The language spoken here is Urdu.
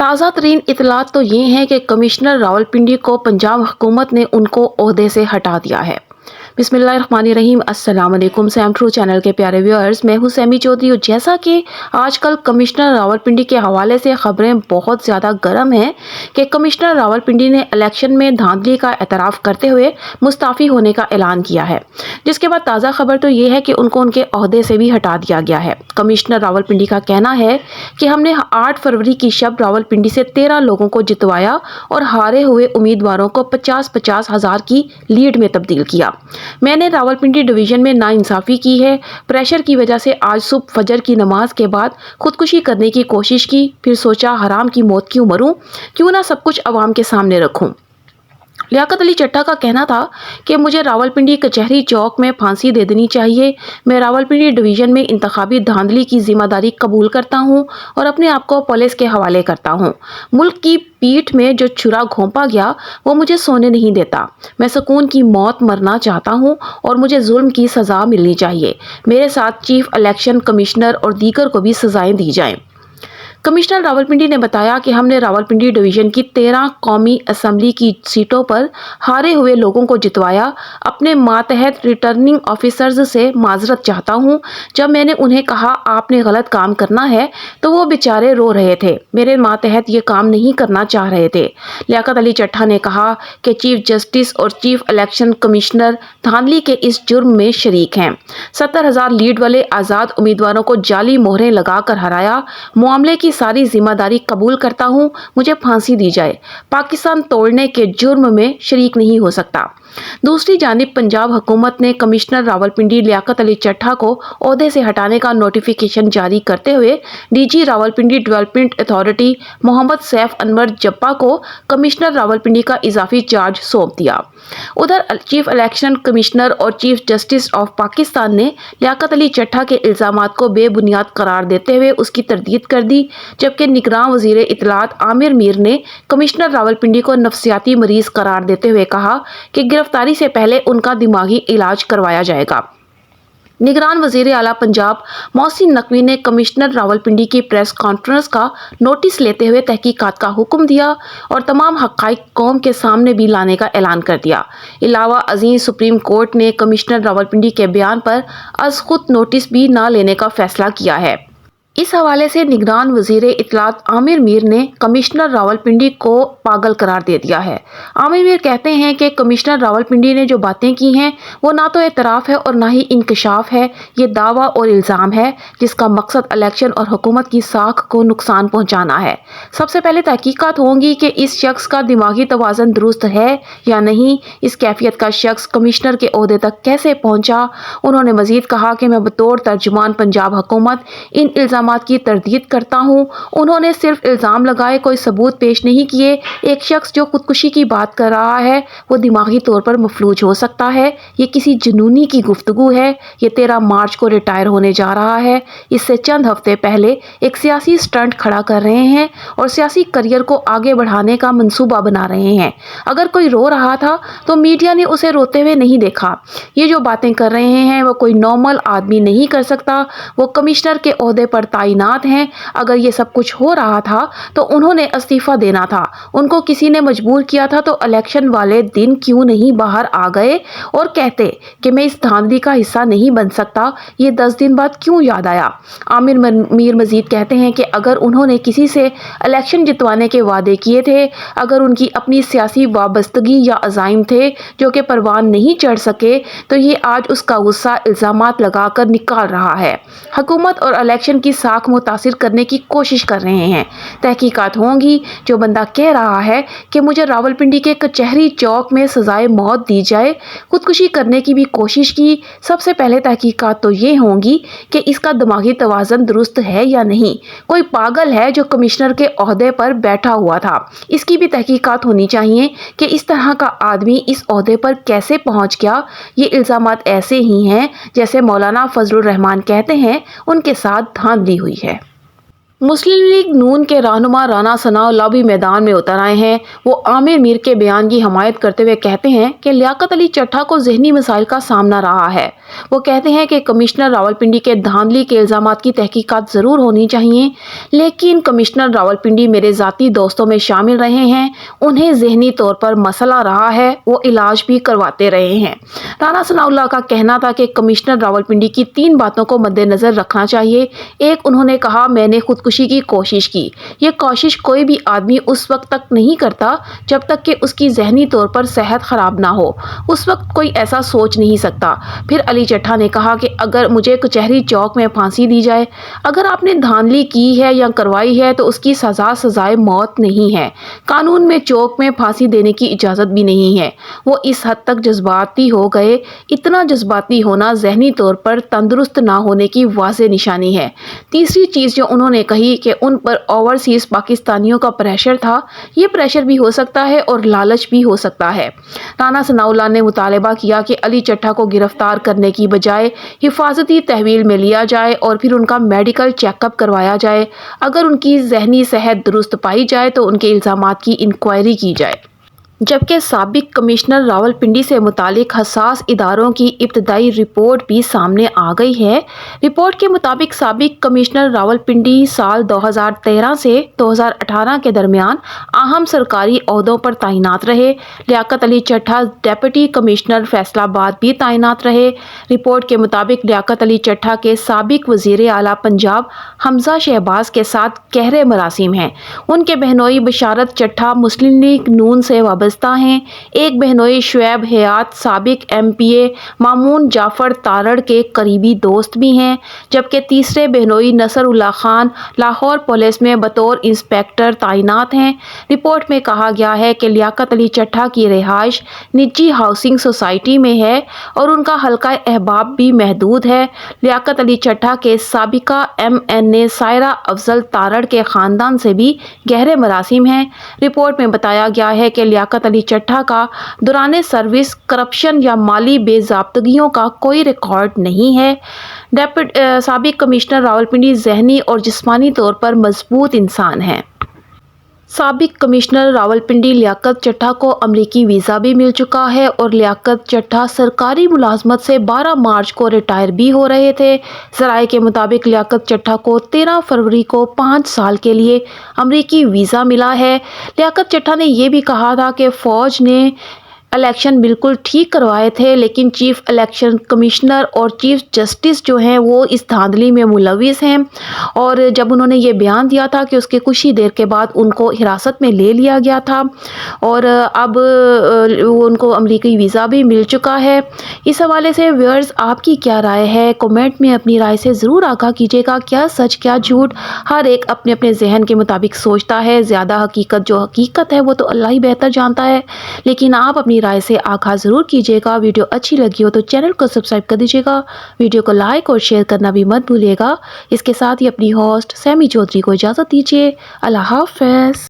تازہ ترین اطلاعات تو یہ ہیں کہ کمشنر راولپنڈی کو پنجاب حکومت نے ان کو عہدے سے ہٹا دیا ہے۔ بسم اللہ الرحمن الرحیم۔ السلام علیکم سیم ٹرو چینل کے پیارے ویورز، میں ہوں سیمی چودھری، اور جیسا کہ آج کل کمشنر راولپنڈی کے حوالے سے خبریں بہت زیادہ گرم ہیں کہ کمشنر راولپنڈی نے الیکشن میں دھاندلی کا اعتراف کرتے ہوئے مستعفی ہونے کا اعلان کیا ہے، جس کے بعد تازہ خبر تو یہ ہے کہ ان کو ان کے عہدے سے بھی ہٹا دیا گیا ہے۔ کمشنر راولپنڈی کا کہنا ہے کہ ہم نے 8 فروری کی شب راولپنڈی سے 13 لوگوں کو جتوایا اور ہارے ہوئے امیدواروں کو 50-50 ہزار کی لیڈ میں تبدیل کیا۔ میں نے راولپنڈی ڈویژن میں ناانصافی کی ہے، پریشر کی وجہ سے آج صبح فجر کی نماز کے بعد خودکشی کرنے کی کوشش کی، پھر سوچا حرام کی موت کیوں مروں، کیوں نہ سب کچھ عوام کے سامنے رکھوں۔ لیاقت علی چٹھا کا کہنا تھا کہ مجھے راولپنڈی کچہری چوک میں پھانسی دے دینی چاہیے۔ میں راولپنڈی ڈویژن میں انتخابی دھاندلی کی ذمہ داری قبول کرتا ہوں اور اپنے آپ کو پولیس کے حوالے کرتا ہوں۔ ملک کی پیٹھ میں جو چھرا گھونپا گیا وہ مجھے سونے نہیں دیتا۔ میں سکون کی موت مرنا چاہتا ہوں اور مجھے ظلم کی سزا ملنی چاہیے۔ میرے ساتھ چیف الیکشن کمشنر اور دیگر کو بھی سزائیں دی جائیں۔ کمشنر راولپنڈی نے بتایا کہ ہم نے راولپنڈی ڈویژن کی 13 قومی اسمبلی کی سیٹوں پر ہارے ہوئے لوگوں کو جتوایا۔ اپنے ماتحت ریٹرننگ آفیسرز سے معذرت چاہتا ہوں۔ جب میں نے انہیں کہا آپ نے غلط کام کرنا ہے تو وہ بیچارے رو رہے تھے، میرے ماتحت یہ کام نہیں کرنا چاہ رہے تھے۔ لیاقت علی چٹھا نے کہا کہ چیف جسٹس اور چیف الیکشن کمشنر دھاندلی کے اس جرم میں شریک ہیں۔ 70,000 لیڈ والے آزاد امیدواروں کو جعلی مہریں لگا کر ہرایا۔ معاملے کی ساری ذمہ داری قبول کرتا ہوں، مجھے پھانسی دی جائے، پاکستان توڑنے کے جرم میں شریک نہیں ہو سکتا۔ دوسری جانب پنجاب حکومت نے کمشنر راولپنڈی لیاقت علی چٹھا کو عہدے سے ہٹانے کا نوٹیفیکیشن جاری کرتے ہوئے D G Rawalpindi development authority Muhammad Saif Anwar Jappa کو کمشنر راولپنڈی کا اضافی چارج سونپ دیا۔ ادھر چیف الیکشن کمشنر اور چیف جسٹس آف پاکستان نے لیاقت علی چٹھا کے الزامات کو بے بنیاد قرار دیتے ہوئے اس کی تردید کر دی، جبکہ نگراں وزیر اطلاعات عامر میر نے کمشنر راولپنڈی کو نفسیاتی مریض قرار دیتے ہوئے کہا کہ گرفتاری سے پہلے ان کا دماغی علاج کروایا جائے گا۔ نگران وزیر اعلیٰ پنجاب محسن نقوی نے کمشنر راولپنڈی کی پریس کانفرنس کا نوٹس لیتے ہوئے تحقیقات کا حکم دیا اور تمام حقائق قوم کے سامنے بھی لانے کا اعلان کر دیا۔ علاوہ ازیں سپریم کورٹ نے کمشنر راولپنڈی کے بیان پر از خود نوٹس بھی نہ لینے کا فیصلہ کیا ہے۔ اس حوالے سے نگران وزیر اطلاعات عامر میر نے کمشنر راولپنڈی کو پاگل قرار دے دیا ہے۔ عامر میر کہتے ہیں کہ کمشنر راولپنڈی نے جو باتیں کی ہیں وہ نہ تو اعتراف ہے اور نہ ہی انکشاف ہے، یہ دعویٰ اور الزام ہے جس کا مقصد الیکشن اور حکومت کی ساکھ کو نقصان پہنچانا ہے۔ سب سے پہلے تحقیقات ہوں گی کہ اس شخص کا دماغی توازن درست ہے یا نہیں، اس کیفیت کا شخص کمشنر کے عہدے تک کیسے پہنچا۔ انہوں نے مزید کہا کہ میں بطور ترجمان پنجاب حکومت ان الزامات کی تردید کرتا ہوں۔ انہوں نے صرف الزام لگائے، کوئی ثبوت پیش نہیں کیے۔ ایک شخص جو خودکشی کی بات کر رہا ہے وہ دماغی طور پر مفلوج ہو سکتا ہے، یہ کسی جنونی کی گفتگو ہے۔ یہ 13 مارچ کو ریٹائر ہونے جا رہا ہے، اس سے چند ہفتے پہلے ایک سیاسی سٹنٹ کھڑا کر رہے ہیں اور سیاسی کریئر کو آگے بڑھانے کا منصوبہ بنا رہے ہیں۔ اگر کوئی رو رہا تھا تو میڈیا نے اسے روتے ہوئے نہیں دیکھا۔ یہ جو باتیں کر رہے ہیں وہ کوئی نارمل آدمی نہیں کر سکتا۔ وہ کمشنر کے عہدے پر تعینات ہیں۔ اگر یہ سب کچھ ہو رہا تھا تو انہوں نے استعفیٰ دینا تھا، ان کو کسی نے مجبور کیا تھا تو الیکشن والے دن کیوں نہیں باہر آ گئے اور کہتے کہ میں اس دھاندلی کا حصہ نہیں بن سکتا، یہ 10 دن بعد کیوں یاد آیا۔ عامر میر مزید کہتے ہیں کہ اگر انہوں نے کسی سے الیکشن جتوانے کے وعدے کیے تھے، اگر ان کی اپنی سیاسی وابستگی یا عزائم تھے جو کہ پروان نہیں چڑھ سکے، تو یہ آج اس کا غصہ الزامات لگا کر نکال رہا ہے۔ حکومت اور الیکشن کی ساکھ متاثر کرنے کی کوشش کر رہے ہیں۔ تحقیقات ہوں گی۔ جو بندہ کہہ رہا ہے کہ مجھے راولپنڈی کے کچہری چوک میں سزائے موت دی جائے، خودکشی کرنے کی بھی کوشش کی، سب سے پہلے تحقیقات تو یہ ہوں گی کہ اس کا دماغی توازن درست ہے یا نہیں۔ کوئی پاگل ہے جو کمشنر کے عہدے پر بیٹھا ہوا تھا، اس کی بھی تحقیقات ہونی چاہیے کہ اس طرح کا آدمی اس عہدے پر کیسے پہنچ گیا۔ یہ الزامات ایسے ہی ہیں جیسے مولانا فضل الرحمان کہتے ہیں ان کے ساتھ دھاندلی ہوئی ہے۔ مسلم لیگ نون کے رہنما رانا ثناء اللہ بھی میدان میں اتر آئے ہیں۔ وہ عامر میر کے بیان کی حمایت کرتے ہوئے کہتے ہیں کہ لیاقت علی چٹھا کو ذہنی مسائل کا سامنا رہا ہے۔ وہ کہتے ہیں کہ کمشنر راولپنڈی کے دھاندلی کے الزامات کی تحقیقات ضرور ہونی چاہیے، لیکن کمشنر راولپنڈی میرے ذاتی دوستوں میں شامل رہے ہیں، انہیں ذہنی طور پر مسئلہ رہا ہے، وہ علاج بھی کرواتے رہے ہیں۔ رانا ثناء اللہ کا کہنا تھا کہ کمشنر راولپنڈی کی 3 باتوں کو مد نظر رکھنا چاہیے۔ ایک، انہوں نے کہا میں نے خودکشی کی کوشش کی۔ یہ کوشش کوئی بھی آدمی اس وقت تک نہیں کرتا جب تک کہ اس کی ذہنی طور پر صحت خراب نہ ہو، اس وقت کوئی ایسا سوچ نہیں سکتا۔ پھر علی چٹھا نے کہا کہ اگر مجھے کچہری چوک میں پھانسی دی جائے، اگر آپ نے دھاندلی کی ہے یا کروائی ہے تو اس کی سزائے موت نہیں ہے، قانون میں چوک میں پھانسی دینے کی اجازت بھی نہیں ہے۔ وہ اس حد تک جذباتی ہو گئے۔ اتنا جذباتی ہونا ذہنی طور پر تندرست نہ ہونے کی واضح نشانی ہے۔ تیسری چیز جو انہوں نے کہی کہ ان پر اوورسیز پاکستانیوں کا پریشر تھا، یہ پریشر بھی ہو سکتا ہے اور لالچ بھی ہو سکتا ہے۔ رانا ثناء اللہ نے مطالبہ کیا کہ علی چٹھا کو گرفتار کرنے کی بجائے حفاظتی تحویل میں لیا جائے اور پھر ان کا میڈیکل چیک اپ کروایا جائے۔ اگر ان کی ذہنی صحت درست پائی جائے تو ان کے الزامات کی انکوائری کی جائے۔ جبکہ سابق کمشنر راولپنڈی سے متعلق حساس اداروں کی ابتدائی رپورٹ بھی سامنے آ گئی ہے۔ رپورٹ کے مطابق سابق کمشنر راولپنڈی سال 2013 سے 2018 کے درمیان اہم سرکاری عہدوں پر تعینات رہے۔ لیاقت علی چٹھا ڈپٹی کمشنر فیصل آباد بھی تعینات رہے۔ رپورٹ کے مطابق لیاقت علی چٹھا کے سابق وزیر اعلیٰ پنجاب حمزہ شہباز کے ساتھ گہرے مراسم ہیں۔ ان کے بہنوئی بشارت چٹھا مسلم لیگ نون سے وابستہ ہیں۔ ایک بہنوئی شعیب حیات سابق ایم پی اے مامون جعفر تارڑ کے قریبی دوست بھی ہیں، جبکہ تیسرے بہنوئی نصر اللہ خان لاہور پولیس میں بطور انسپکٹر تعینات ہیں۔ رپورٹ میں کہا گیا ہے کہ لیاقت علی چٹھا کی رہائش نجی ہاؤسنگ سوسائٹی میں ہے اور ان کا حلقہ احباب بھی محدود ہے۔ لیاقت علی چٹھا کے سابقہ ایم این اے سائرہ افضل تارڑ کے خاندان سے بھی گہرے مراسم ہیں۔ رپورٹ میں بتایا گیا ہے کہ لیاقت علی چٹھا کا دوران سروس کرپشن یا مالی بے ضابطگیوں کا کوئی ریکارڈ نہیں ہے۔ سابق کمشنر راولپنڈی ذہنی اور جسمانی طور پر مضبوط انسان ہیں۔ سابق کمشنر راولپنڈی لیاقت چٹھا کو امریکی ویزا بھی مل چکا ہے اور لیاقت چٹھا سرکاری ملازمت سے 12 مارچ کو ریٹائر بھی ہو رہے تھے۔ ذرائع کے مطابق لیاقت چٹھا کو 13 فروری کو 5 سال کے لیے امریکی ویزا ملا ہے۔ لیاقت چٹھا نے یہ بھی کہا تھا کہ فوج نے الیکشن بالکل ٹھیک کروائے تھے، لیکن چیف الیکشن کمشنر اور چیف جسٹس جو ہیں وہ اس دھاندلی میں ملوث ہیں، اور جب انہوں نے یہ بیان دیا تھا کہ اس کے کچھ ہی دیر کے بعد ان کو حراست میں لے لیا گیا تھا اور اب ان کو امریکی ویزا بھی مل چکا ہے۔ اس حوالے سے ویورز آپ کی کیا رائے ہے؟ کومنٹ میں اپنی رائے سے ضرور آگاہ کیجیے گا۔ کیا سچ کیا جھوٹ، ہر ایک اپنے اپنے ذہن کے مطابق سوچتا ہے، زیادہ حقیقت جو حقیقت ہے وہ تو اللہ ہی بہتر جانتا ہے، لیکن آپ اپنی رائے سے آگاہ ضرور کیجیے گا۔ ویڈیو اچھی لگی ہو تو چینل کو سبسکرائب کر دیجیے گا، ویڈیو کو لائک اور شیئر کرنا بھی مت بھولیے گا۔ اس کے ساتھ ہی اپنی ہوسٹ سیمی چودھری کو اجازت دیجیے۔ اللہ حافظ۔